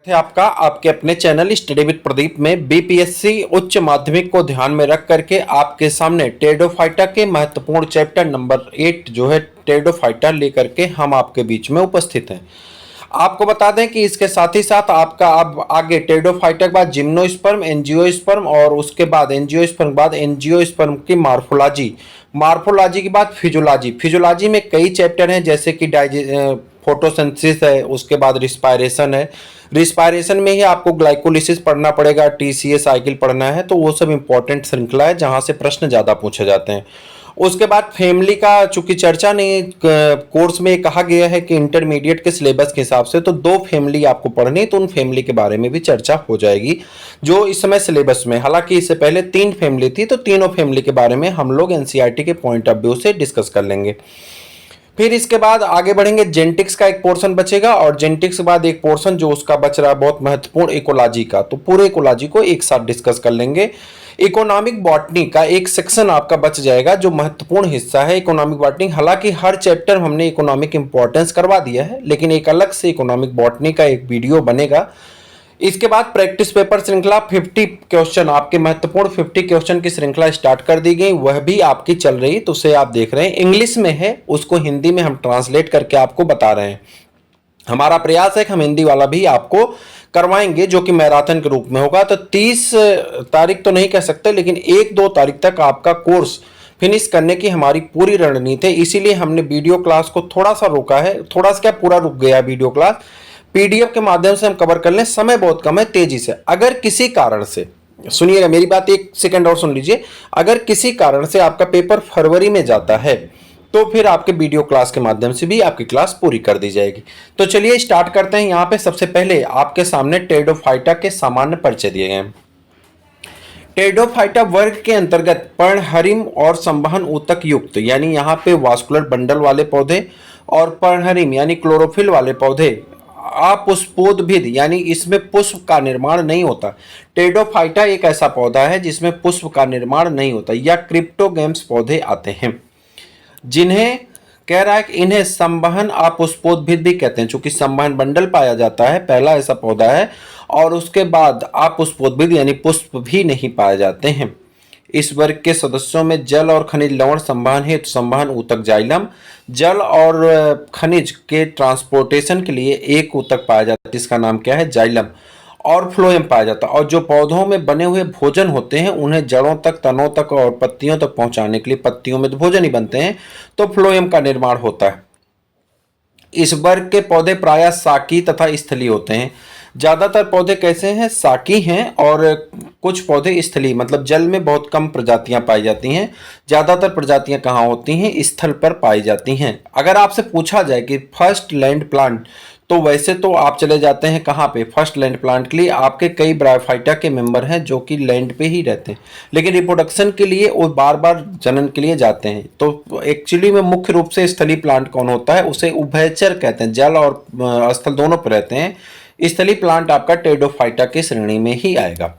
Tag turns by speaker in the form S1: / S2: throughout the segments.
S1: थे आपका आपके अपने चैनल स्टडी विद प्रदीप में बीपीएससी उच्च माध्यमिक को ध्यान में रख करके आपके सामने टेरिडोफाइटा के महत्वपूर्ण चैप्टर नंबर 8 जो है टेरिडोफाइटा लेकर के हम आपके बीच में उपस्थित हैं। आपको बता दें कि इसके साथ ही साथ आपका अब आगे टेरिडोफाइटा के बाद जिम्नोस्पर्म, एंजियोस्पर्म और उसके बाद एंजियोस्पर्म के बाद एंजियोस्पर्म की मार्फोलॉजी, मार्फोलॉजी के बाद फिजियोलॉजी। फिजियोलॉजी में कई चैप्टर हैं जैसे कि फोटोसिंथेसिस है, उसके बाद रिस्पायरेशन है। रिस्पायरेशन में ही आपको ग्लाइकोलिसिस पढ़ना पड़ेगा, टीसीए साइकिल पढ़ना है, तो वो सब इंपॉर्टेंट श्रृंखला है जहां से प्रश्न ज़्यादा पूछे जाते हैं। उसके बाद फैमिली का चूंकि चर्चा नहीं कोर्स में कहा गया है कि इंटरमीडिएट के सिलेबस के हिसाब से तो 2 फैमिली आपको पढ़नी, तो उन फैमिली के बारे में भी चर्चा हो जाएगी जो इस समय सिलेबस में। हालांकि इससे पहले 3 फैमिली थी, तो तीनों फैमिली के बारे में हम लोग एनसीईआरटी के पॉइंट ऑफ व्यू से डिस्कस कर लेंगे। फिर इसके बाद आगे बढ़ेंगे, जेनेटिक्स का एक पोर्शन बचेगा और जेनेटिक्स के बाद एक पोर्शन जो उसका बच रहा है बहुत महत्वपूर्ण इकोलॉजी का, तो पूरे इकोलॉजी को एक साथ डिस्कस कर लेंगे। इकोनॉमिक बॉटनी का एक सेक्शन आपका बच जाएगा जो महत्वपूर्ण हिस्सा है इकोनॉमिक बॉटनी। हालांकि हर चैप्टर हमने इकोनॉमिक इंपॉर्टेंस करवा दिया है, लेकिन एक अलग से इकोनॉमिक बॉटनी का एक वीडियो बनेगा। इसके बाद प्रैक्टिस पेपर श्रृंखला 50 क्वेश्चन, आपके महत्वपूर्ण 50 क्वेश्चन की श्रृंखला स्टार्ट कर दी गई, वह भी आपकी चल रही, तो उसे आप देख रहे हैं। इंग्लिश में है, उसको हिंदी में हम ट्रांसलेट करके आपको बता रहे हैं। हमारा प्रयास है कि हम हिंदी वाला भी आपको करवाएंगे जो कि मैराथन के रूप में होगा। तो 30 तारीख तो नहीं कह सकते, लेकिन 1-2 तारीख तक आपका कोर्स फिनिश करने की हमारी पूरी रणनीति है। इसीलिए हमने वीडियो क्लास को थोड़ा सा रोका है, थोड़ा सा क्या पूरा रुक गया वीडियो क्लास। पीडीएफ के माध्यम से हम कवर कर लें, समय बहुत कम है, तेजी से। अगर किसी कारण से, सुनिएगा मेरी बात, 1 सेकंड और सुन लीजिए, अगर किसी कारण से आपका पेपर फरवरी में जाता है तो फिर आपके वीडियो क्लास के माध्यम से भी आपकी क्लास पूरी कर दी जाएगी। तो चलिए स्टार्ट करते हैं। यहाँ पे सबसे पहले आपके सामने टेरिडोफाइटा के सामान्य परिचय दिए गए हैं। टेरिडोफाइटा वर्ग के अंतर्गत पर्णहरिम और संवहन ऊतक युक्त, यानी यहाँ पे वास्कुलर बंडल वाले पौधे, और पर्णहरिम यानी क्लोरोफिल वाले पौधे, अपुष्पोद्भिद यानी इसमें पुष्प का निर्माण नहीं होता। टेरिडोफाइटा एक ऐसा पौधा है जिसमें पुष्प का निर्माण नहीं होता, या क्रिप्टोगैम्स पौधे आते हैं, जिन्हें कह रहा है कि इन्हें संवहन अपुष्पोद्भिद भी कहते हैं। चूंकि संवहन बंडल पाया जाता है, पहला ऐसा पौधा है, और उसके बाद अपुष्पोद्भिद यानी पुष्प भी नहीं पाए जाते हैं। इस वर्ग के सदस्यों में जल और खनिज लवण संवहन हेतु संवहन ऊतक जाइलम, जल और खनिज के ट्रांसपोर्टेशन के लिए एक ऊतक पाया जाता है जिसका नाम क्या है, जाइलम, और फ्लोएम पाया जाता है। और जो पौधों में बने हुए भोजन होते हैं उन्हें जड़ों तक, तनों तक और पत्तियों तक पहुंचाने के लिए, पत्तियों में तो भोजन ही बनते हैं, तो फ्लोएम का निर्माण होता है। इस वर्ग के पौधे प्रायः साकी तथा स्थलीय होते हैं। ज्यादातर पौधे कैसे हैं, साकी हैं, और कुछ पौधे स्थलीय, मतलब जल में बहुत कम प्रजातियां पाई जाती हैं। ज्यादातर प्रजातियां कहाँ होती हैं, स्थल पर पाई जाती हैं। अगर आपसे पूछा जाए कि फर्स्ट लैंड प्लांट, तो वैसे तो आप चले जाते हैं कहाँ पे, फर्स्ट लैंड प्लांट के लिए आपके कई ब्रायोफाइटा के मेंबर हैं जो कि लैंड पे ही रहते हैं, लेकिन रिप्रोडक्शन के लिए वो बार बार जनन के लिए जाते हैं। तो एक्चुअली में मुख्य रूप से स्थलीय प्लांट कौन होता है, उसे उभयचर कहते हैं, जल और स्थल दोनों पर रहते हैं। स्थलीय प्लांट आपका टेरिडोफाइटा की श्रेणी में ही आएगा।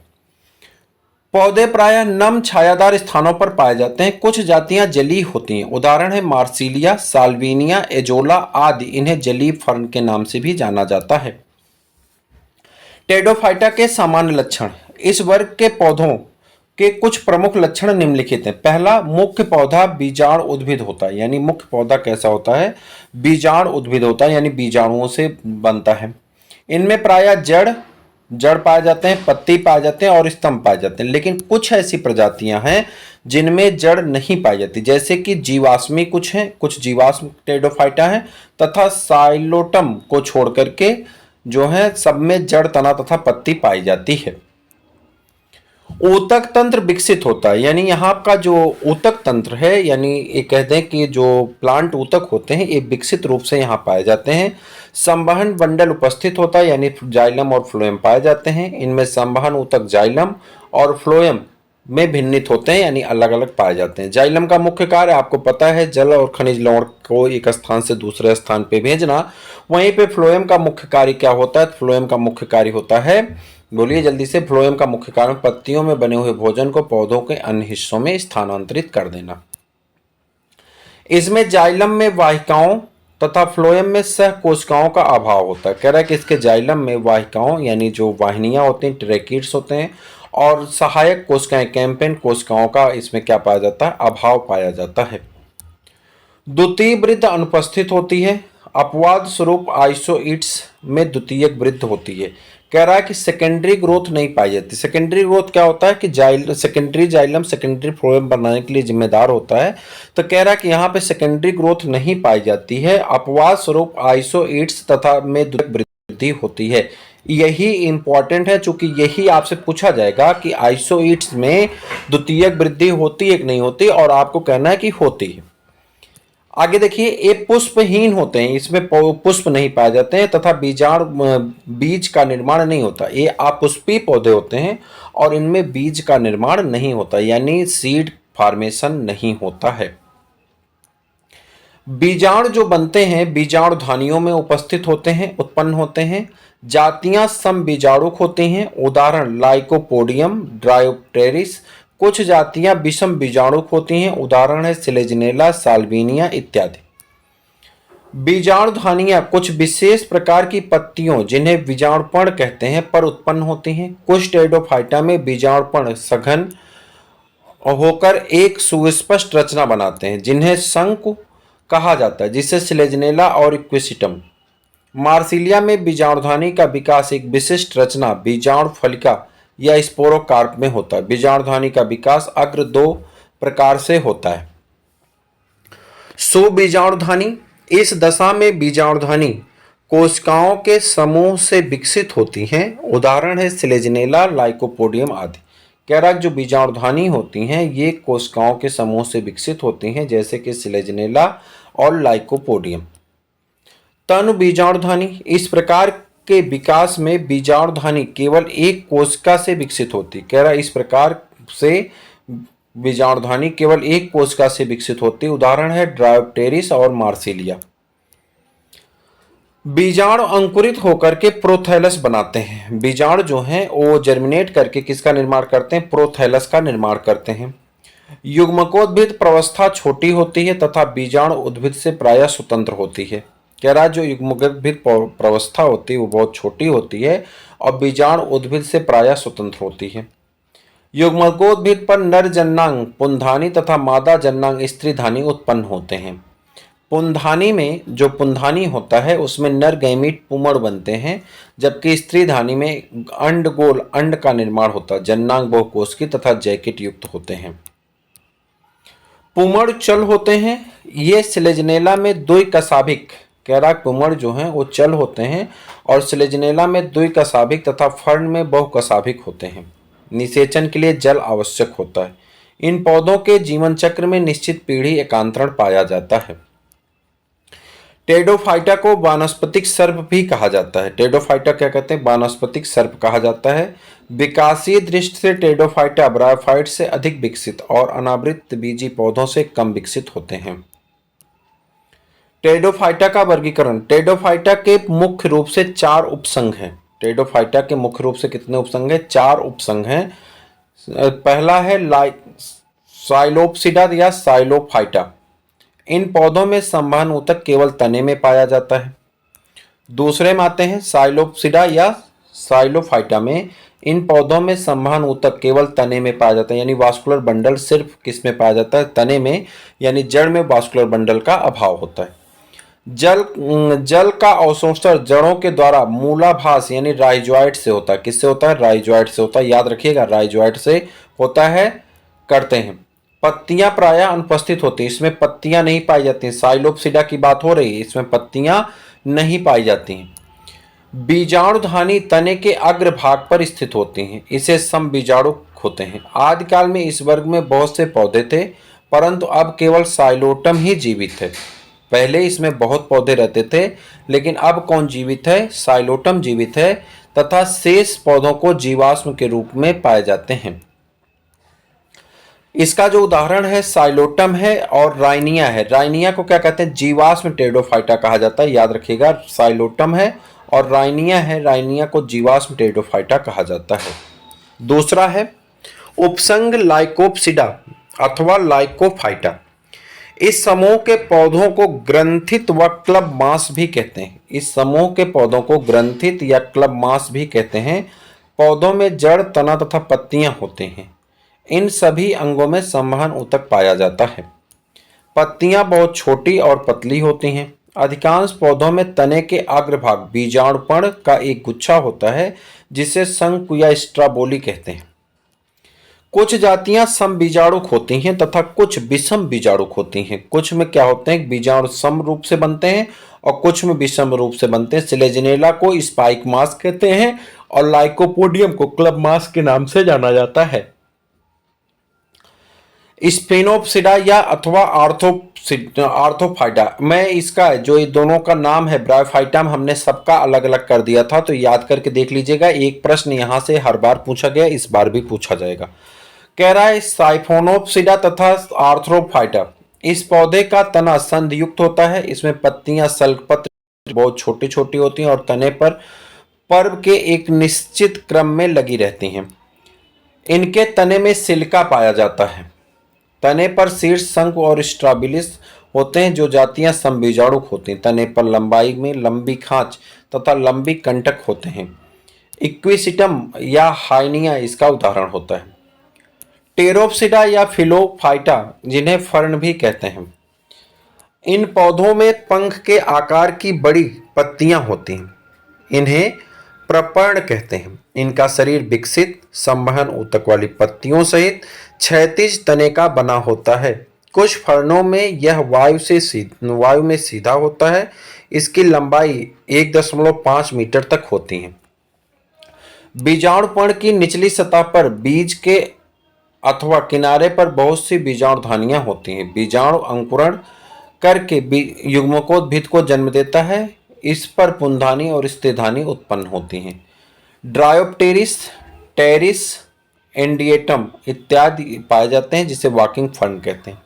S1: पौधे प्रायः नम छायादार स्थानों पर पाए जाते हैं। कुछ जातियां जलीय होती हैं, उदाहरण है मार्सिलिया, साल्विनिया, एजोला आदि। इन्हें जलीय फर्न के नाम से भी जाना जाता है। टेरिडोफाइटा के सामान्य लक्षण, इस वर्ग के पौधों के कुछ प्रमुख लक्षण निम्नलिखित हैं। पहला, मुख्य पौधा बीजाणु उद्भिद होता है, यानी मुख्य पौधा कैसा होता है, बीजाणु उद्भिद होता है, यानी बीजाणुओं से बनता है। इनमें प्रायः जड़ पाए जाते हैं, पत्ती पाए जाते हैं और स्तंभ पाए जाते हैं। लेकिन कुछ ऐसी प्रजातियां हैं जिनमें जड़ नहीं पाई जाती, जैसे कि जीवाश्मी कुछ हैं, कुछ जीवाश्म टेरिडोफाइटा हैं, तथा साइलोटम को छोड़ करके जो है सब में जड़, तना तथा पत्ती पाई जाती है। ऊतक तंत्र विकसित होता है, यानी यहाँ का जो ऊतक तंत्र है, यानी ये कहते हैं कि जो प्लांट ऊतक होते हैं ये विकसित रूप से यहाँ पाए जाते हैं। संवहन बंडल उपस्थित होता है, यानी जाइलम और फ्लोएम पाए जाते हैं। इनमें संवहन ऊतक जाइलम और फ्लोएम में भिन्नित होते हैं, यानी अलग अलग पाए जाते हैं। जाइलम का मुख्य कार्य आपको पता है, जल और खनिज लवण को एक स्थान से दूसरे स्थान पे भेजना। वहीं पे फ्लोएम का मुख्य कार्य क्या होता है, फ्लोएम का मुख्य कार्य होता है, बोलिए जल्दी से, फ्लोएम का मुख्य कार्य पत्तियों में बने हुए भोजन को पौधों के अन्य हिस्सों में स्थानांतरित कर देना। इसमें जाइलम में वाहिकाओं तथा फ्लोएम में सह कोशिकाओं का अभाव होता है। कह रहा है कि इसके जाइलम में वाहिकाओं यानी जो वाहिनियां होती हैं, ट्रैकिड्स होते हैं, और सहायक कोशिकाएं कैंपेन कोशिकाओं का इसमें क्या पाया जाता है, अभाव पाया जाता है। द्वितीय वृद्धि अनुपस्थित होती है। अपवाद स्वरूप आइसोइट्स में द्वितीयक वृद्धि होती है। कह रहा है कि सेकेंडरी ग्रोथ नहीं पाई जाती। सेकेंडरी ग्रोथ क्या होता है कि सेकेंडरी जाइलम सेकेंडरी फ्लोएम बनाने के लिए जिम्मेदार होता है। तो कह रहा है कि यहाँ पे सेकेंडरी ग्रोथ नहीं पाई जाती है। अपवाद स्वरूप आइसोइट्स तथा में द्वितीयक वृद्धि होती है। यही इंपॉर्टेंट है, चूंकि यही आपसे पूछा जाएगा कि आइसोइट्स में द्वितीयक वृद्धि होती है कि नहीं होती, और आपको कहना है कि होती है। आगे देखिए, ये पुष्पहीन होते हैं, इसमें पुष्प नहीं पाए जाते हैं तथा बीज का निर्माण नहीं होता। ये अपुष्पी पौधे होते हैं और इनमें बीज का निर्माण नहीं होता, यानी सीड फॉर्मेशन नहीं होता है। बीजाणु जो बनते हैं बीजाणु धानियों में उपस्थित होते हैं, उत्पन्न होते हैं। जातियां समबीजाणुक होती हैं, उदाहरण लाइकोपोडियम, ड्रायोप्टेरिस। कुछ जातियां विषम बीजाणुक होती हैं, उदाहरण है सिलेजनेला, साल्विनिया इत्यादि। बीजाणुधानियां कुछ विशेष प्रकार की पत्तियों जिन्हें बीजाणुपर्ण कहते हैं पर उत्पन्न होती हैं। कुछ टेरिडोफाइटा में बीजाणुपर्ण सघन होकर एक सुस्पष्ट रचना बनाते हैं जिन्हें शंकु कहा जाता है, जिससे सिलेजनेला और इक्विसिटम। मार्सिलिया में बीजाणुधानी का विकास एक विशिष्ट रचना बीजाणु फलिका या स्पोरोकार्प में होता है। बीजाणुधानी का विकास अग्र दो प्रकार से होता है। सुबीजाणुधानी, इस दशा में बीजाणुधानी कोशिकाओं के समूह से विकसित होती हैं, उदाहरण है सिलेजनेला, लाइकोपोडियम आदि। कह रहा है जो बीजाणुधानी होती हैं ये कोशिकाओं के समूह से विकसित होती हैं, जैसे कि सिलेजनेला और लाइकोपोडियम। तनु बीजाणुधानी, इस प्रकार के विकास में बीजाणुधानी केवल एक कोशिका से विकसित होती। कह रहा है इस प्रकार से बीजाणुधानी केवल एक कोशिका से विकसित होती, उदाहरण है ड्रायोप्टेरिस और मार्सिलिया। बीजाणु अंकुरित होकर के प्रोथैलस बनाते हैं। बीजाणु जो हैं वो जर्मिनेट करके किसका निर्माण करते हैं, प्रोथैलस का निर्माण करते हैं। युग्मकोद्भिद प्रवस्था छोटी होती है तथा बीजाणु उद्भिद से प्रायः स्वतंत्र होती है। कह रहा है जो युग्मकोद्भिद प्रवस्था होती है वो बहुत छोटी होती है और बीजाणु उद्भिद से प्रायः स्वतंत्र होती है। युग्मकोद्भिद पर नर जन्नांग पुंधानी तथा मादा जन्नांग स्त्रीधानी उत्पन्न होते हैं। पुंधानी में जो पुंधानी होता है उसमें नर गैमीट पुमड़ बनते हैं, जबकि स्त्रीधानी में अंडगोल अंड का निर्माण होता है। जन्नांग बहुकोशिकीय तथा जैकेट युक्त होते हैं। पुमड़ चल होते हैं, ये सिलेजनेला में द्विकशाभिक। कह रहा पुमड़ जो हैं वो चल होते हैं और सिलेजनेला में द्विकशाभिक तथा फर्न में बहुकशाभिक होते हैं। निषेचन के लिए जल आवश्यक होता है। इन पौधों के जीवन चक्र में निश्चित पीढ़ी एकांतरण पाया जाता है। टेरिडोफाइटा को वानस्पतिक सर्प भी कहा जाता है। टेरिडोफाइटा क्या कहते हैं, वानस्पतिक सर्प कहा जाता है। विकासीय दृष्टि से टेरिडोफाइटा ब्रायोफाइट से अधिक विकसित और अनावृत बीजी पौधों से कम विकसित होते हैं। टेरिडोफाइटा का वर्गीकरण। टेरिडोफाइटा के मुख्य रूप से 4 उपसंघ हैं। टेरिडोफाइटा के मुख्य रूप से कितने उपसंघ हैं, 4 उपसंघ हैं। पहला है साइलोप्सिडा या साइलोफाइटा। इन पौधों में संवहन ऊतक केवल तने में पाया जाता है। दूसरे में आते हैं साइलोप्सिडा या साइलोफाइटा में। इन पौधों में संवहन ऊतक केवल तने में पाया जाता है, यानी वास्कुलर बंडल सिर्फ किस में पाया जाता है, तने में, यानी जड़ में वास्कुलर बंडल का अभाव होता है। जल का अवशोषण जड़ों के द्वारा मूलाभास यानी राइजोइड से होता है। किससे होता है, राइजोइड से होता है। याद रखिएगा राइजोइड से होता है, करते हैं। पत्तियां प्रायः अनुपस्थित होती हैं, इसमें पत्तियां नहीं पाई जाती हैं। साइलोप्सिडा की बात हो रही है, इसमें पत्तियां नहीं पाई जाती हैं। बीजाणुधानी तने के अग्र भाग पर स्थित होती हैं, इसे समबीजाणुक होते हैं। आदिकाल में इस वर्ग में बहुत से पौधे थे, परंतु अब केवल साइलोटम ही जीवित है। पहले इसमें बहुत पौधे रहते थे, लेकिन अब कौन जीवित है, साइलोटम जीवित है, तथा शेष पौधों को जीवाश्म के रूप में पाए जाते हैं। इसका जो उदाहरण है साइलोटम है और राइनिया है। राइनिया को क्या कहते हैं, जीवाश्म टेरिडोफाइटा कहा जाता है। याद रखिएगा साइलोटम है और राइनिया है, राइनिया को जीवाश्म टेरिडोफाइटा कहा जाता है। दूसरा है उपसंघ लाइकोप्सिडा अथवा लाइकोफाइटा। इस समूह के पौधों को ग्रंथित व क्लब मास भी कहते हैं। इस समूह के पौधों को ग्रंथित या क्लब मास भी कहते हैं। पौधों में जड़, तना तथा पत्तियां होते हैं। इन सभी अंगों में संवहन ऊतक पाया जाता है। पत्तियां बहुत छोटी और पतली होती हैं। अधिकांश पौधों में तने के अग्रभाग बीजाणुपर्ण का एक गुच्छा होता है, जिसे शंकु या स्ट्राबोली कहते हैं। कुछ जातियां समबीजाणुक होती हैं तथा कुछ विषम बीजाणुक होती हैं। कुछ में क्या होते हैं, बीजाणु सम रूप से बनते हैं और कुछ में विषम रूप से बनते हैं। सिलेजिनेला को स्पाइक मास कहते हैं और लाइकोपोडियम को क्लब मास के नाम से जाना जाता है। स्पिनोप्सिडा या अथवा आर्थोफाइटा, मैं इसका जो ये दोनों का नाम है ब्रायोफाइटम, हमने सबका अलग अलग कर दिया था, तो याद करके देख लीजिएगा। एक प्रश्न यहां से हर बार पूछा गया, इस बार भी पूछा जाएगा। कह रहा है साइफोनोप्सिडा तथा आर्थ्रोफाइटा, इस पौधे का तना संधियुक्त होता है। इसमें पत्तियां सल्कपत्र बहुत छोटी छोटी होती हैं और तने पर पर्व के एक निश्चित क्रम में लगी रहती हैं। इनके तने में सिलिका पाया जाता है। तने पर शीर्ष शंकु और स्ट्राबिलिस होते हैं। जो जातियां समबीजाणुक होती हैं, तने पर लंबाई में लंबी खांच तथा लंबी कंटक होते हैं। इक्विसिटम या हाइनिया इसका उदाहरण होता है। टेरोप्सिडा या फिलोफाइटा, जिन्हें फर्न भी कहते हैं, इन पौधों में पंख के आकार की बड़ी पत्तियां होती हैं। इन्हें प्रपर्ण कहते हैं। इनका शरीर विकसित संवहन ऊतक वाली पत्तियों सहित क्षैतिज तने का बना होता है। कुछ फर्नों में यह वायु में सीधा होता है। इसकी लंबाई 1.5 मीटर तक होती है। बीजाणुपर्ण की निचली सतह पर बीज के अथवा किनारे पर बहुत सी बीजाणुधानियां होती हैं। बीजाणु अंकुरण करके युग्मकोद्भिद को जन्म देता है। इस पर पुंधानी और स्थिरधानी उत्पन्न होती हैं। ड्रायोप्टेरिस, टेरिस, एंडिएटम इत्यादि पाए जाते हैं, जिसे वॉकिंग फर्न कहते हैं।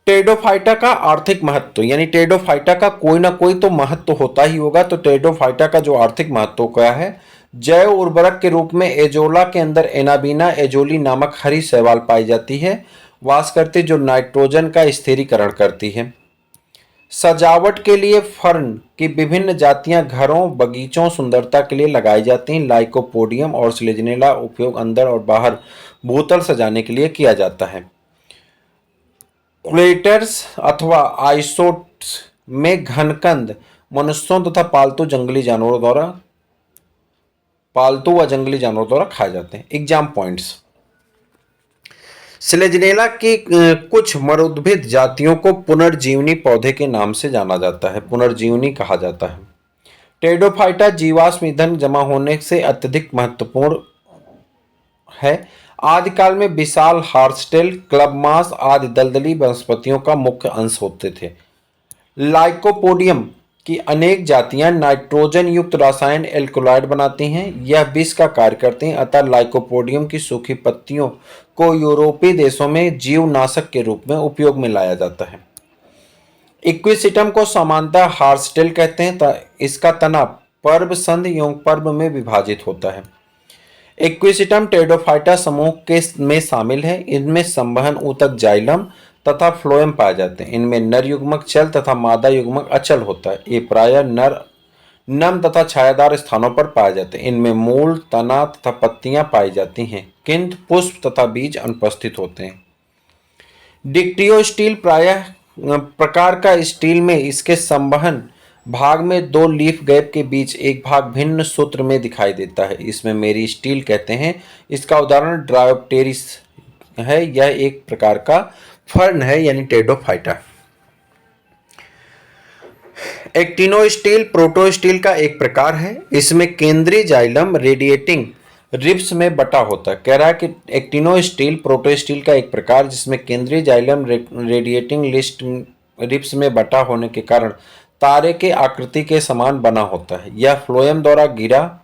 S1: टेडोफाइटा का आर्थिक महत्व, यानी टेडोफाइटा का कोई ना कोई तो महत्व होता ही होगा। तो टेडोफाइटा का जो आर्थिक महत्व क्या है, जैव उर्वरक के रूप में एजोला के अंदर एनाबीना एजोली नामक हरी शैवाल पाई जाती है, वास करती, जो नाइट्रोजन का स्थिरीकरण करती है। सजावट के लिए फर्न की विभिन्न जातियां घरों, बगीचों, सुंदरता के लिए लगाई जाती हैं। लाइकोपोडियम और सिलेजिनेला उपयोग अंदर और बाहर भूतल सजाने के लिए किया जाता है। क्लेटर्स अथवा आइसोट्स में घनकंद मनुष्यों तथा पालतू व जंगली जानवरों द्वारा खाए जाते हैं। एग्जाम पॉइंट्स, सिलेजिनेला की कुछ मरुद्भिद जातियों को पुनर्जीवनी पौधे के नाम से जाना जाता है, पुनर्जीवनी कहा जाता है। टेडोफाइटा जीवाश्म ईंधन जमा होने से अत्यधिक महत्वपूर्ण है। आदिकाल में विशाल हार्सटेल, क्लबमास आदि दलदली वनस्पतियों का मुख्य अंश होते थे। लाइकोपोडियम की अनेक जातियां नाइट्रोजन युक्त रासायन एल्कोलाइड बनाती हैं। यह विष का कार्य करती हैं, अतः लाइकोपोडियम की सूखी पत्तियों को यूरोपीय देशों में जीवनाशक के रूप में उपयोग में लाया जाता है। इक्विसिटम को सामान्यतः हार्सटेल कहते हैं। इसका तना पर्व, संध एवं पर्व में विभाजित होता है। इक्विसिटम टेडोफाइटा समूह में शामिल है। इनमें संवहन ऊतक जाइलम तथा फ्लोएम पाए जाते हैं। इनमें नर युग्मक चल तथा मादा युग्मक अचल होता है। ये प्रायः नम तथा छायादार स्थानों पर पाए जाते हैं। इनमें मूल, तना तथा पत्तियां पाई जाती हैं, किंतु पुष्प तथा बीज अनुपस्थित होते हैं। डिक्टियोस्टील प्रायः प्रकार का स्टील में इसके संवहन भाग में दो लीफ गैप के बीच एक भाग भिन्न सूत्र में दिखाई देता है। इसमें मेरी स्टील कहते हैं। इसका उदाहरण ड्रायोप्टेरिस है। यह एक प्रकार का फर्न है, यानी टेडोफाइटा। एक्टिनोस्टील प्रोटोस्टील का एक प्रकार है। इसमें केंद्रीय जाइलम रेडिएटिंग रिब्स में बटा होता है। कह रहा है कि एक्टिनोस्टील प्रोटोस्टील का एक प्रकार, जिसमें केंद्रीय जाइलम रेडिएटिंग रिब्स में बटा होने के कारण तारे के आकृति के समान बना होता है। यह फ्लोएम द्वारा घिरा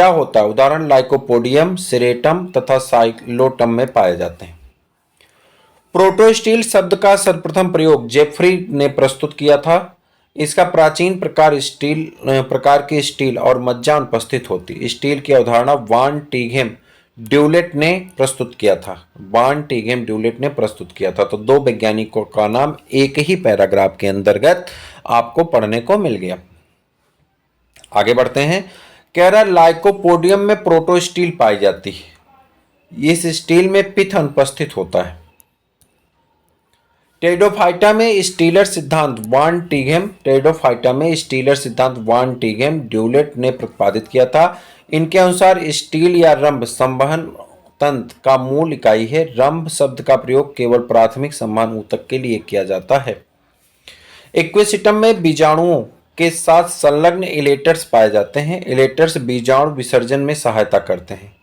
S1: होता है। उदाहरण लाइकोपोडियम, सेरेटम तथा साइलोटम में पाए जाते हैं। प्रोटोस्टील शब्द का सर्वप्रथम प्रयोग जेफ्री ने प्रस्तुत किया था। इसका प्राचीन प्रकार की स्टील और मज्जा अनुपस्थित होती। स्टील की अवधारणा वान टीघेम ड्यूलेट ने प्रस्तुत किया था। वान टीगेम ड्यूलेट ने प्रस्तुत किया था। तो दो वैज्ञानिकों का नाम एक ही पैराग्राफ के अंतर्गत आपको पढ़ने को मिल गया। आगे बढ़ते हैं। कह रहा लाइकोपोडियम में प्रोटोस्टील पाई जाती है। इस स्टील में पित्त अनुपस्थित होता है। टेरिडोफाइटा में स्टीलर सिद्धांत वान टीगेम ड्यूलेट ने प्रतिपादित किया था। इनके अनुसार स्टील या रंभ संवहन तंत्र का मूल इकाई है। रंभ शब्द का प्रयोग केवल प्राथमिक संवहन ऊतक के लिए किया जाता है। इक्विसिटम में बीजाणुओं के साथ संलग्न इलेटर्स पाए जाते हैं। इलेटर्स बीजाणु विसर्जन में सहायता करते हैं।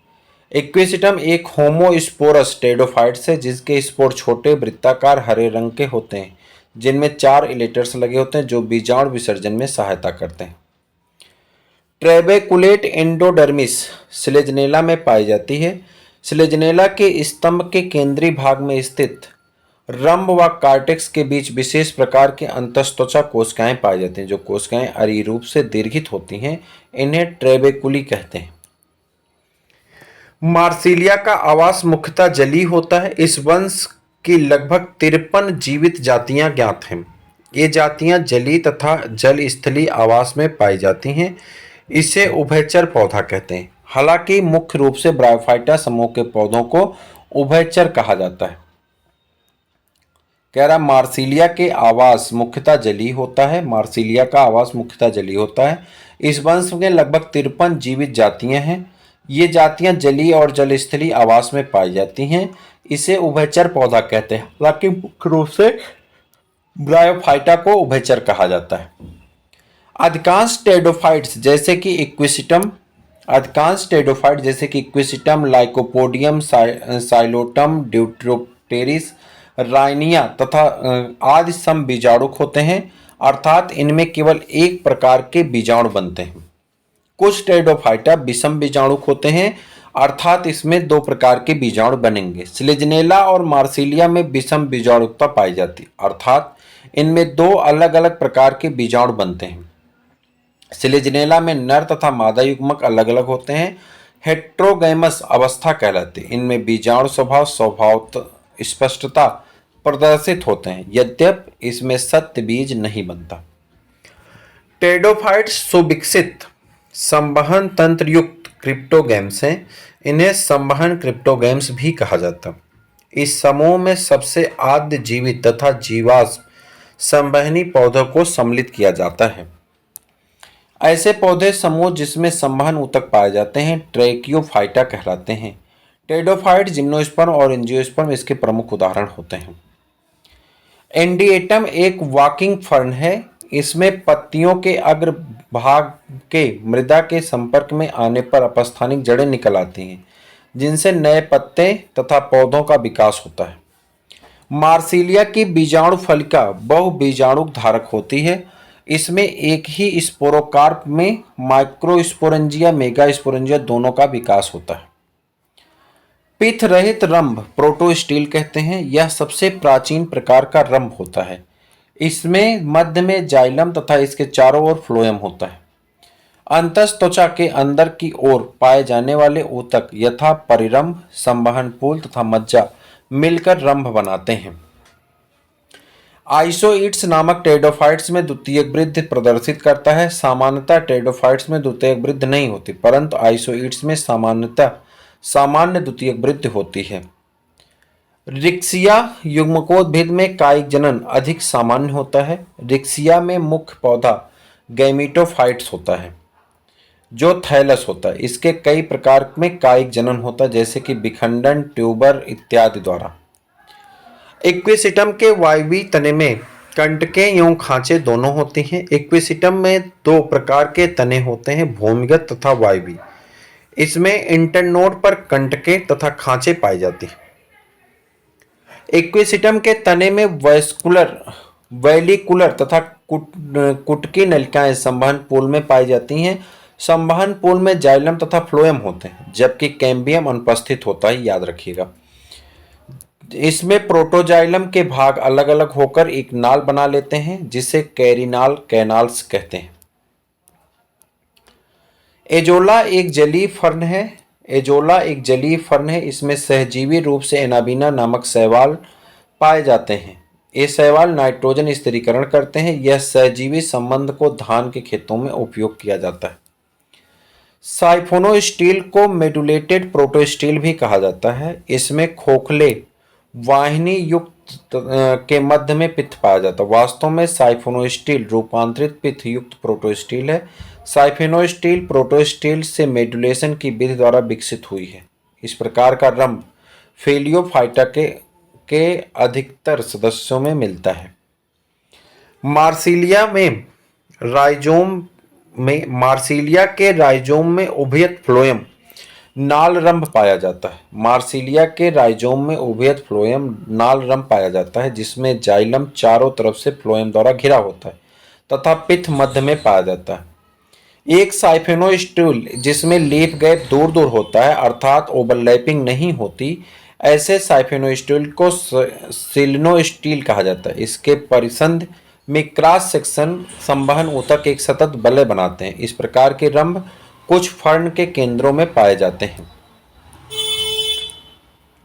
S1: इक्विसिटम एक होमोस्पोरस टेरिडोफाइट्स है जिसके स्पोर छोटे वृत्ताकार हरे रंग के होते हैं, जिनमें 4 इलेटर्स लगे होते हैं जो बीजाणु विसर्जन में सहायता करते हैं। ट्रेबेकुलेट एंडोडर्मिस स्लेजनेला में पाई जाती है। स्लेजनेला के स्तंभ के केंद्रीय भाग में स्थित रंभ व कार्टेक्स के बीच विशेष प्रकार के अंतस्त्वचा कोशिकाएं पाई जाती हैं। जो कोशिकाएं अरीय रूप से दीर्घित होती हैं, इन्हें ट्रेबेकुली कहते हैं। मार्सिलिया का आवास मुख्यतः जलीय होता है। इस वंश की लगभग 53 जीवित जातियां ज्ञात हैं। ये जातियां जलीय तथा जल स्थलीय आवास में पाई जाती हैं। इसे उभयचर पौधा कहते हैं। हालांकि मुख्य रूप से ब्रायोफाइटा समूह के पौधों को उभयचर कहा जाता है। कह रहा मार्सिलिया के आवास मुख्यतः जलीय होता है। मार्सिलिया का आवास मुख्यतः जलीय होता है। इस वंश में लगभग 53 जीवित जातियां हैं। ये जातियां जलीय और जलस्थलीय आवास में पाई जाती हैं। इसे उभयचर पौधा कहते हैं। हालांकि मुख्य रूप से ब्रायोफाइटा को उभयचर कहा जाता है। अधिकांश टेरिडोफाइट्स जैसे कि इक्विसिटम, लाइकोपोडियम, साइलोटम, ड्यूट्रोप्टेरिस, राइनिया तथा आदि सम बीजाणुक होते हैं, अर्थात इनमें केवल एक प्रकार के बीजाणु बनते हैं। कुछ टेरिडोफाइटा विषम बीजाणुक होते हैं, अर्थात इसमें 2 प्रकार के बीजाणु बनेंगे। स्लेजनेला और मार्सिलिया में विषम बीजाणुकता पाई जाती, अर्थात इनमें 2 अलग अलग प्रकार के बीजाणु बनते हैं। स्लेजनेला में नर तथा मादा युग्मक अलग अलग होते हैं। हेट्रोगैमस अवस्था कहलाती है। इनमें बीजाणु स्वभाव स्पष्टता प्रदर्शित होते हैं, यद्यपि इसमें सत्य बीज नहीं बनता। टेरिडोफाइट्स सुविकसित संवहन तंत्र युक्त क्रिप्टोगैम्स हैं। इन्हें संवहन क्रिप्टोगैम्स भी कहा जाता है। इस समूह में सबसे आद्य जीवित तथा जीवाश्म संवहनी पौधों को सम्मिलित किया जाता है। ऐसे पौधे समूह जिसमें संवहन ऊतक पाए जाते हैं ट्रैकियोफाइटा कहलाते हैं। टेरिडोफाइट, जिम्नोस्पर्म और एंजियोस्पर्म इसके प्रमुख उदाहरण होते हैं। एंडिएटम एक वॉकिंग फर्न है। इसमें पत्तियों के अग्र भाग के मृदा के संपर्क में आने पर अपस्थानिक जड़ें निकल आती हैं, जिनसे नए पत्ते तथा पौधों का विकास होता है। मार्सिलिया की बीजाणु फलिका बहुबीजाणुक धारक होती है। इसमें एक ही स्पोरोकार्प में माइक्रोस्पोरेंजिया, मेगास्पोरेंजिया दोनों का विकास होता है। पित्त रहित रंभ प्रोटोस्टील कहते हैं। यह सबसे प्राचीन प्रकार का रंभ होता है। इसमें मध्य में जाइलम तथा इसके चारों ओर फ्लोएम होता है। अंतस्त्वचा के अंदर की ओर पाए जाने वाले ऊतक यथा परिरंभ, संवहन पूल तथा मज्जा मिलकर रंभ बनाते हैं। आइसोइड्स नामक टेरिडोफाइट्स में द्वितीयक वृद्धि प्रदर्शित करता है। सामान्यतः टेरिडोफाइट्स में द्वितीयक वृद्धि नहीं होती, परंतु आइसोइड्स में सामान्य द्वितीयक वृद्धि होती है। रिक्सिया युग्मकोद्भिद में कायिक जनन अधिक सामान्य होता है। रिक्सिया में मुख्य पौधा गैमीटोफाइट्स होता है जो थैलस होता है। इसके कई प्रकार में कायिक जनन होता है, जैसे कि विखंडन, ट्यूबर इत्यादि द्वारा। इक्विसिटम के वायवीय तने में कंटकें एवं खांचे दोनों होती हैं। इक्विसिटम में 2 प्रकार के तने होते हैं, भूमिगत तथा वायवीय। इसमें इंटरनोड पर कंटकें तथा खांचे पाई जाती हैं। इक्विसिटम के तने में वैलिकुलर तथा कुटकी नलिकाएं संवहन पूल में पाई जाती हैं। संवहन पूल में जाइलम तथा फ्लोएम होते हैं, जबकि कैम्बियम अनुपस्थित होता है, याद रखिएगा। इसमें प्रोटोजाइलम के भाग अलग अलग होकर एक नाल बना लेते हैं, जिसे कैनाल्स कहते हैं। एजोला एक जलीय फर्न है। एजोला एक जलीय फर्न है। इसमें सहजीवी रूप से एनाबीना नामक शैवाल पाए जाते हैं। ये शैवाल नाइट्रोजन स्थिरीकरण करते हैं। यह सहजीवी संबंध को धान के खेतों में उपयोग किया जाता है। साइफोनोस्टील को मेडुलेटेड प्रोटोस्टील भी कहा जाता है। इसमें खोखले वाहिनी युक्त के मध्य में पित्त पाया जाता है। वास्तव में साइफोनोस्टील रूपांतरित पित्त युक्त प्रोटोस्टील है। साइफोनोस्टील प्रोटोस्टील से मेडुलेशन की विधि द्वारा विकसित हुई है। इस प्रकार का रंभ फेलियोफाइटा के अधिकतर सदस्यों में मिलता है। मार्सिलिया के राइजोम में उभयत फ्लोएम नाल रंभ पाया जाता है। मार्सिलिया के राइजोम में उभयत फ्लोएम नाल रंभ पाया जाता है, जिसमें जाइलम चारों तरफ से फ्लोएम द्वारा घिरा होता है तथा पित्त मध्य में पाया जाता है। एक साइफोनोस्टील जिसमें लीफ गैप दूर दूर होता है, अर्थात ओवरलैपिंग नहीं होती, ऐसे साइफोनोस्टील को सिलिनोस्टील कहा जाता है। इसके परिसंध में क्रॉस सेक्शन संवहन ऊतक एक सतत वलय बनाते हैं। इस प्रकार के रंभ कुछ फर्न के केंद्रों में पाए जाते हैं।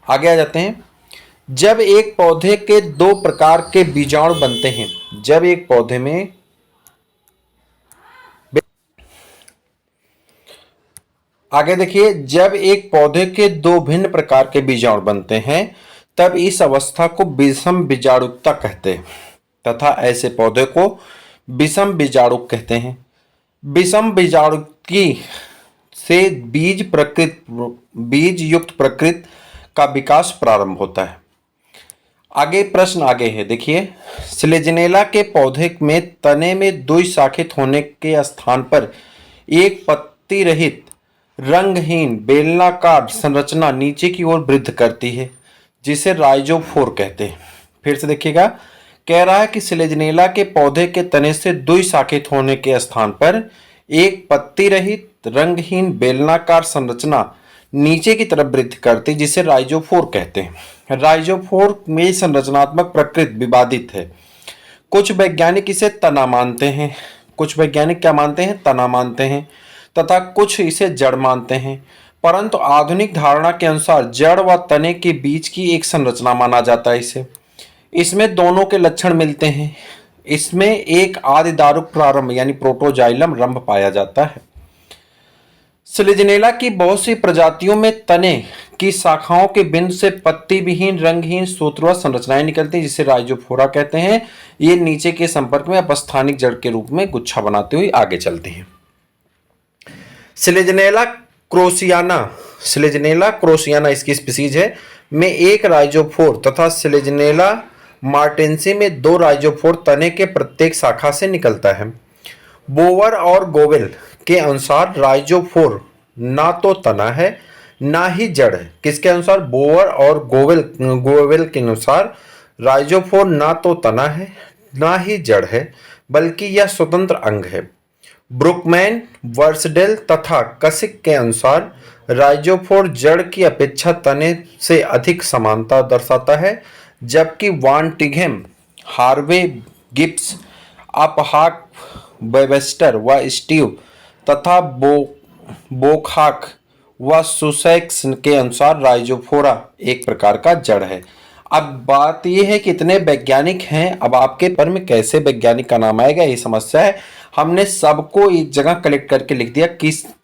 S1: आगे आ जाते हैं। जब एक पौधे के दो प्रकार के बीजाणु बनते हैं, जब एक पौधे में आगे देखिए, जब एक पौधे के दो भिन्न प्रकार के बीजाणु बनते हैं, तब इस अवस्था को विषम बीजाणुकता कहते हैं तथा ऐसे पौधे को विषम बीजाणुक कहते हैं। विषम बीजाणुकी से बीज युक्त प्रकृति का विकास प्रारंभ होता है। आगे प्रश्न आगे है, देखिए। स्लेजनेला के पौधे में तने में द्विशाखित होने के स्थान पर एक पत्ती रहित रंगहीन बेलनाकार संरचना नीचे की ओर वृद्धि करती है, जिसे राइजोफोर कहते हैं। फिर से देखिएगा, कह रहा है कि स्लेजनेला के पौधे के तने से द्विशाखित होने के स्थान पर एक पत्ती रहित रंगहीन बेलनाकार संरचना नीचे की तरफ वृद्धि करती, जिसे राइजोफोर कहते हैं। राइजोफोर में संरचनात्मक प्रकृति विवादित है। कुछ वैज्ञानिक इसे तना मानते हैं, कुछ वैज्ञानिक क्या मानते हैं? तना मानते हैं, तथा कुछ इसे जड़ मानते हैं। परंतु आधुनिक धारणा के अनुसार जड़ व तने के बीच की एक संरचना माना जाता है इसे। इसमें दोनों के लक्षण मिलते हैं। इसमें एक आदिदारुक प्रारंभ यानी प्रोटोजाइलम रंभ पाया जाता है। स्लेजनेला की बहुत सी प्रजातियों में तने की शाखाओं के बिंदु से पत्ती विहीन रंगहीन सूत्रवत संरचनाएं निकलती हैं, जिसे राइजोफोरा कहते हैं। ये नीचे के संपर्क में अपस्थानिक जड़ के रूप में गुच्छा बनाते हुए आगे चलती हैं। स्लेजनेला क्रोसियाना इसकी स्पीसीज है में एक राइजोफोर तथा स्लेजनेला मार्टेंसी में दो राइजोफोर तने के प्रत्येक शाखा से निकलता है। बोवर और गोवेल के अनुसार राइजोफोर ना तो तना है ना ही जड़ है। किसके अनुसार? बोवर और गोवेल के अनुसार राइजोफोर ना तो तना है ना ही जड़ है, बल्कि यह स्वतंत्र अंग है। ब्रुकमैन, वर्सडेल तथा कसिक के अनुसार राइजोफोर जड़ की अपेक्षा तने से अधिक समानता दर्शाता है, जबकि वान टिघेम, हार्वे गिब्स, अपहाक, वेबस्टर व स्टीव तथा बोखाक व सुसैक्स के अनुसार राइजोफोरा एक प्रकार का जड़ है। अब बात यह है कि इतने वैज्ञानिक हैं, अब आपके पर में कैसे वैज्ञानिक का नाम आएगा, ये समस्या है। हमने सबको एक जगह कलेक्ट करके लिख दिया,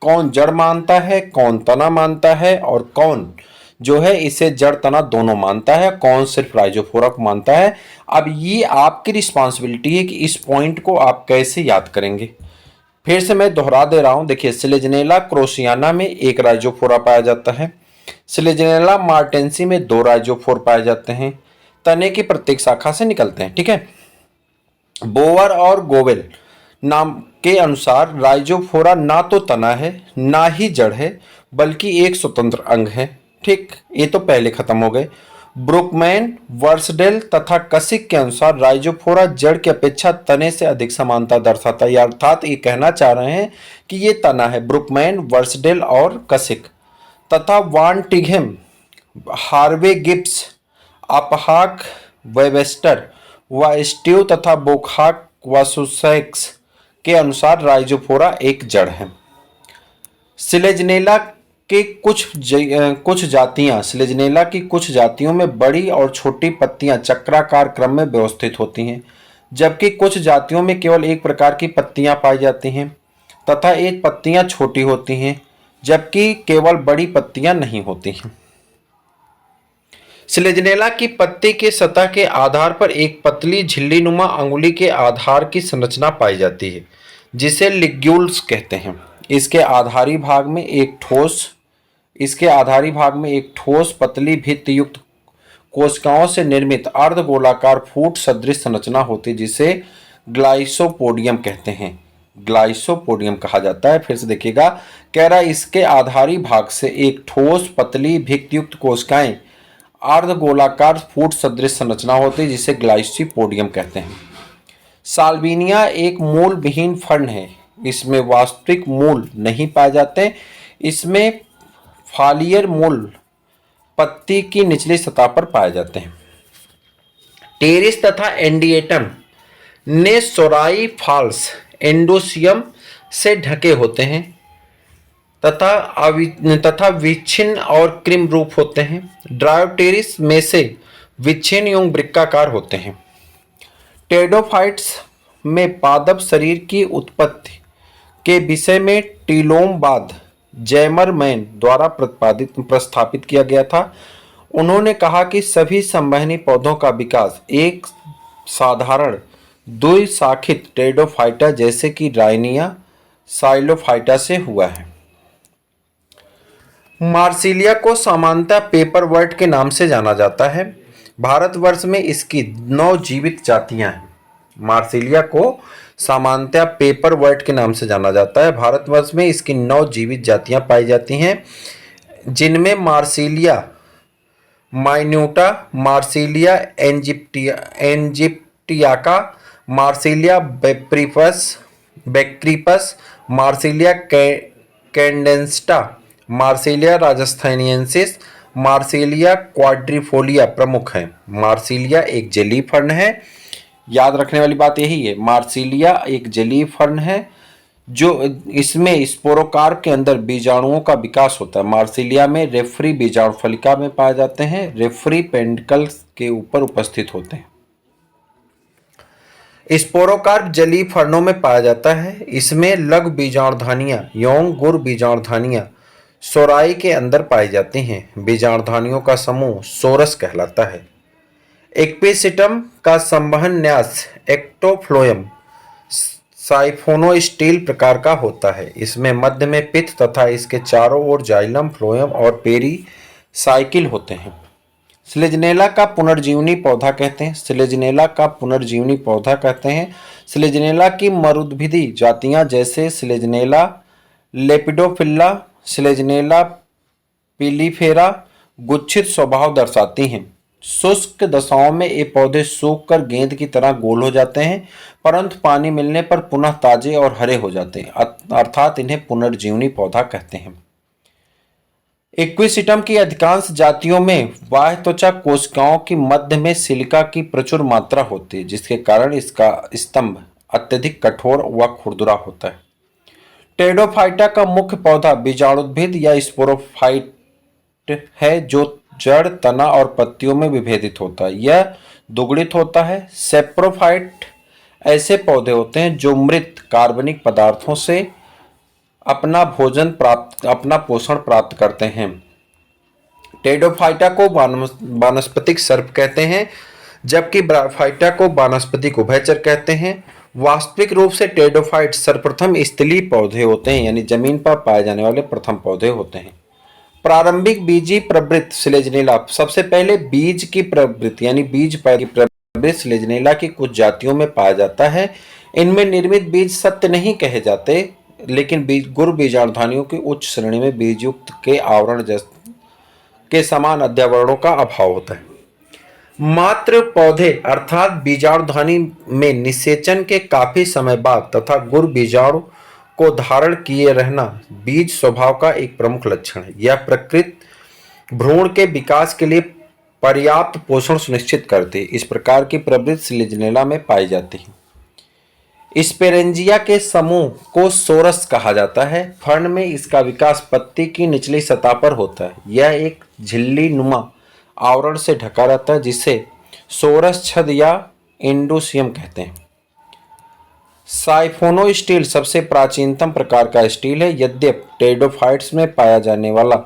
S1: कौन जड़ मानता है, कौन तना मानता है और कौन जो है इसे जड़ तना दोनों मानता है, कौन सिर्फ राइजोफोरा को मानता है। अब ये आपकी रिस्पॉन्सिबिलिटी है कि इस पॉइंट को आप कैसे याद करेंगे। फिर से मैं दोहरा दे रहा हूं, देखिए। स्लेजनेला क्रोसियाना में एक राइजोफोरा पाया जाता है। स्लेजनेला मार्टेंसी में दो राइजोफोर पाए जाते हैं, तने की प्रत्येक शाखा से निकलते हैं, ठीक है। बोवर और गोवेल नाम के अनुसार राइजोफोरा ना तो तना है ना ही जड़ है, बल्कि एक स्वतंत्र अंग है, ठीक। ये तो पहले खत्म हो गए। ब्रुकमैन, वर्सडेल तथा कसिक के अनुसार राइजोफोरा जड़ की अपेक्षा तने से अधिक समानता दर्शाता है, अर्थात ये कहना चाह रहे हैं कि ये तना है। ब्रुकमैन, वर्सडेल और कसिक तथा वान टिघेम, हार्वे गिब्स, अपहाक, वेबस्टर व स्टीव तथा बोखाक व सुसैक्स के अनुसार राइजोफोरा एक जड़ है। स्लेजनेला कि कुछ जातियां स्लेजनेला की कुछ जातियों में बड़ी और छोटी पत्तियां चक्राकार क्रम में व्यवस्थित होती हैं, जबकि कुछ जातियों में केवल एक प्रकार की पत्तियां पाई जाती हैं तथा एक पत्तियां छोटी होती हैं, जबकि केवल बड़ी पत्तियां नहीं होती हैं। स्लेजनेला की पत्ती की सतह के आधार पर एक पतली झिल्लीनुमा अंगुली के आधार की संरचना पाई जाती है, जिसे लिग्यूल्स कहते हैं। इसके आधारी भाग में एक ठोस पतली भित्ति युक्त कोशिकाओं से निर्मित अर्धगोलाकार फूट सदृश संरचना होती है, जिसे ग्लाइसोपोडियम कहते हैं। ग्लाइसोपोडियम कहा जाता है। फिर से देखिएगा, कह रहा है इसके आधारी भाग से एक ठोस पतली भित्ति युक्त कोशिकाएं अर्धगोलाकार फूट सदृश संरचना होती है, जिसे ग्लाइसोपोडियम कहते हैं। साल्विनिया एक मूल विहीन फर्न है। इसमें वास्तविक मूल नहीं पाए जाते। इसमें फालियर मूल पत्ती की निचली सतह पर पाए जाते हैं। टेरिस तथा एंडिएटम ने सोराई फाल्स एंडोसियम से ढके होते हैं तथा विच्छिन्न और क्रीम रूप होते हैं। ड्रायोटेरिस में से विच्छिन्न एवं वृक्काकार होते हैं। टेरिडोफाइट्स में पादप शरीर की उत्पत्ति के विषय में टीलोमबाद जैमरमैन द्वारा प्रस्तावित किया गया था। उन्होंने कहा कि सभी संवहनी पौधों का विकास एक साधारण द्विशाखित टेरिडोफाइटा जैसे कि राइनिया साइलोफाइटा से हुआ है। मार्सिलिया को सामान्यतः पेपरवर्ट के नाम से जाना जाता है। भारतवर्ष में इसकी 9 जीवित जातियां हैं। मार्सिलिया को सामान्यतः पेपरवर्ट के नाम से जाना जाता है। भारतवर्ष में इसकी 9 जीवित जातियां पाई जाती हैं, जिनमें Marsilea minuta, Marsilea aegyptiaca, Marsilea brachypus, Marsilea condensata, Marsilea rajasthanensis, Marsilea quadrifolia प्रमुख हैं। मार्सिलिया एक जलीय फर्न है। याद रखने वाली बात यही है, मार्सिलिया एक जलीय फर्न है जो इसमें स्पोरोकार्प के अंदर बीजाणुओं का विकास होता है। मार्सिलिया में रेफरी बीजाणु फलिका में पाए जाते हैं। रेफरी पेंडिकल्स के ऊपर उपस्थित होते हैं। स्पोरोकार्प जलीय फर्नों में पाया जाता है। इसमें लघु बीजाणुधानियां एवं गुर बीजाणुधानियां सोराई के अंदर पाई जाती हैं। बीजाणुधानियों का समूह सोरस कहलाता है। एक्पिसिटम का संवहन न्यास एक्टोफ्लोएम साइफोनोस्टील प्रकार का होता है। इसमें मध्य में पित्त तथा इसके चारों ओर जाइलम, फ्लोएम और पेरी साइकिल होते हैं। स्लेजनेला का पुनर्जीवनी पौधा कहते हैं। स्लेजनेला का पुनर्जीवनी पौधा कहते हैं। स्लेजनेला की मरुद्भिदी जातियां जैसे स्लेजनेला लेपिडोफिल्ला, स्लेजनेला पिलीफेरा गुच्छित स्वभाव दर्शाती हैं। शुष्क दशाओं में ये पौधे सूखकर गेंद की तरह गोल हो जाते हैं, परंतु पानी मिलने पर पुनः ताजे और हरे हो जाते हैं, अर्थात इन्हें पुनर्जीवनी पौधा कहते हैं। इक्विसिटम की अधिकांश जातियों में बाह्य त्वचा कोशिकाओं की मध्य में सिलिका की प्रचुर मात्रा होती है, जिसके कारण इसका स्तंभ अत्यधिक कठोर व खुरदुरा होता है। टेरिडोफाइटा का मुख्य पौधा बीजाणुद्भिद या स्पोरोफाइट है, जो जड़, तना और पत्तियों में विभेदित होता है। यह दुगुणित होता है। सेप्रोफाइट ऐसे पौधे होते हैं जो मृत कार्बनिक पदार्थों से अपना पोषण प्राप्त करते हैं। टेरिडोफाइटा को वानस्पतिक सर्प कहते हैं, जबकि ब्रायोफाइटा को वानस्पतिक उभयचर कहते हैं। वास्तविक रूप से टेरिडोफाइट सर्वप्रथम स्थलीय पौधे होते हैं, यानी जमीन पर पाए जाने वाले प्रथम पौधे होते हैं। प्रारंभिक बीजी प्रवृत्त स्लेजनेला, सबसे पहले बीज की प्रवृत्ति यानी बीज की प्रवृत्त स्लेजनेला की कुछ जातियों में पाया जाता है। इनमें निर्मित बीज सत्य नहीं कहे जाते, लेकिन गुर बीजाणुधानियों की उच्च श्रेणी में बीजयुक्त के आवरण के समान अध्यावरणों का अभाव होता है। मात्र पौधे अर्थात बीजाणुधानी में निषेचन के काफी समय बाद तथा गुर बीजाणु को धारण किए रहना बीज स्वभाव का एक प्रमुख लक्षण है। यह प्रकृत भ्रूण के विकास के लिए पर्याप्त पोषण सुनिश्चित करती है। इस प्रकार की प्रवृत्ति स्लेजनेला में पाई जाती है। स्पेरेंजिया के समूह को सोरस कहा जाता है। फर्न में इसका विकास पत्ती की निचली सतह पर होता है। यह एक झिल्ली नुमा आवरण से ढका रहता है जिसे सोरस छद या इंडोसियम कहते हैं। साइफोनो स्टील सबसे प्राचीनतम प्रकार का स्टील है। यद्यपि टेरिडोफाइट्स में पाया जाने वाला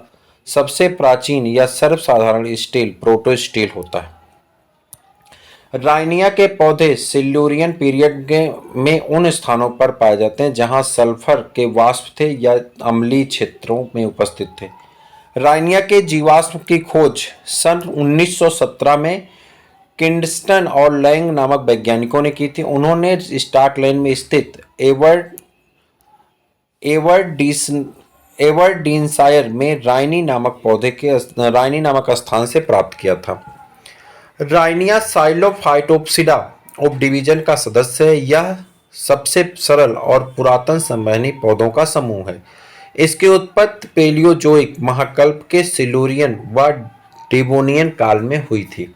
S1: सबसे प्राचीन या सर्वसाधारण स्टील प्रोटो स्टील होता है। राइनिया के पौधे सिल्यूरियन पीरियड में उन स्थानों पर पाए जाते हैं जहां सल्फर के वाष्प थे या अम्लीय क्षेत्रों में उपस्थित थे। राइनिया के जीवाश्म की खोज सन 1917 में किंडस्टन और लैंग नामक वैज्ञानिकों ने की थी। उन्होंने स्कॉटलैंड में स्थित एवरडीनशायर में राइनी नामक स्थान से प्राप्त किया था। राइनिया साइलोफाइटोप्सिडा उप डिवीजन का सदस्य है। यह सबसे सरल और पुरातन संवहनी पौधों का समूह है। इसकी उत्पत्ति पेलियोजोइक महाकल्प के सिल्यूरियन व डिवोनियन काल में हुई थी।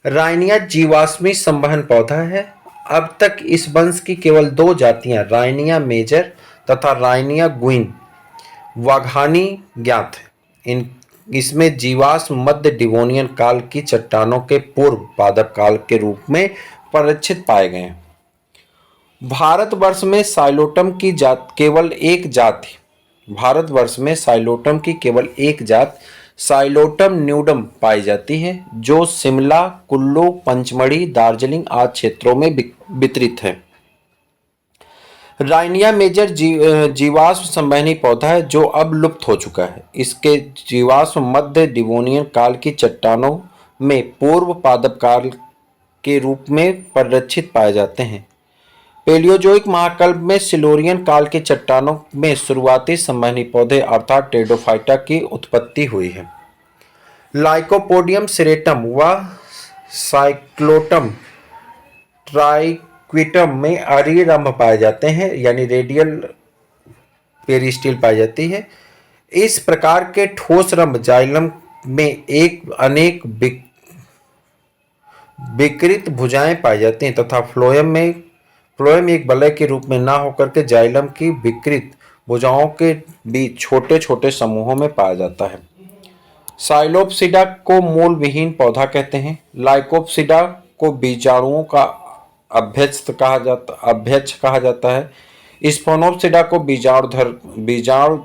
S1: राइनिया जीवाश्मी संवहन पौधा है। अब तक इस वंश की केवल 2 जातियां राइनिया मेजर तथा राइनिया गुइन वाघानी ज्ञात है। इसमें जीवाश्म मध्य डिवोनियन काल की चट्टानों के पूर्व पादप काल के रूप में परिलक्षित पाए गए हैं। भारतवर्ष में साइलोटम की केवल एक जात साइलोटम न्यूडम पाई जाती है जो शिमला, कुल्लू, पंचमढ़ी, दार्जिलिंग आदि क्षेत्रों में वितरित है। राइनिया मेजर जीवाश्म संवहनी पौधा है जो अब लुप्त हो चुका है। इसके जीवाश्म मध्य डिवोनियन काल की चट्टानों में पूर्व पादप काल के रूप में परिलक्षित पाए जाते हैं। पेलियोजोइक महाकल्प में सिल्यूरियन काल की चट्टानों में शुरुआती संवहनी पौधे अर्थात टेरिडोफाइटा की उत्पत्ति हुई है। लाइकोपोडियम सिरेटम व साइक्लोटम ट्राइक्विटम में अरीय रंभ पाए जाते हैं यानी रेडियल पेरिस्टील पाई जाती है। इस प्रकार के ठोस रंभ जाइलम में अनेक विकृत भुजाएं पाई जाती हैं तथा फ्लोएम एक वलय के रूप में ना होकर के जाइलम की विकृत भुजाओं के बीच छोटे छोटे समूहों में पाया जाता है। साइलोप्सिडा को मूल विहीन पौधा कहते हैं। लाइकोप्सिडा को बीजाणुओं का अभ्यक्ष कहा जाता है। स्पोनोप्सिडा को बीजाणुधारीधर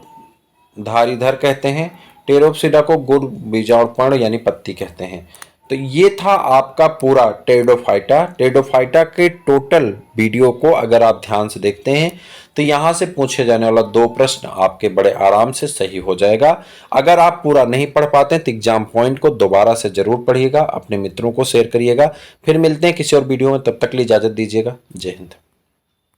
S1: कहते हैं। टेरोप्सिडा को गुड़ बीजाणुपर्ण यानी पत्ती कहते हैं। तो ये था आपका पूरा टेरिडोफाइटा के टोटल वीडियो को अगर आप ध्यान से देखते हैं तो यहाँ से पूछे जाने वाला 2 प्रश्न आपके बड़े आराम से सही हो जाएगा। अगर आप पूरा नहीं पढ़ पाते तो एग्जाम पॉइंट को दोबारा से जरूर पढ़िएगा, अपने मित्रों को शेयर करिएगा। फिर मिलते हैं किसी और वीडियो में, तब तक के लिए इजाजत दीजिएगा। जय हिंद।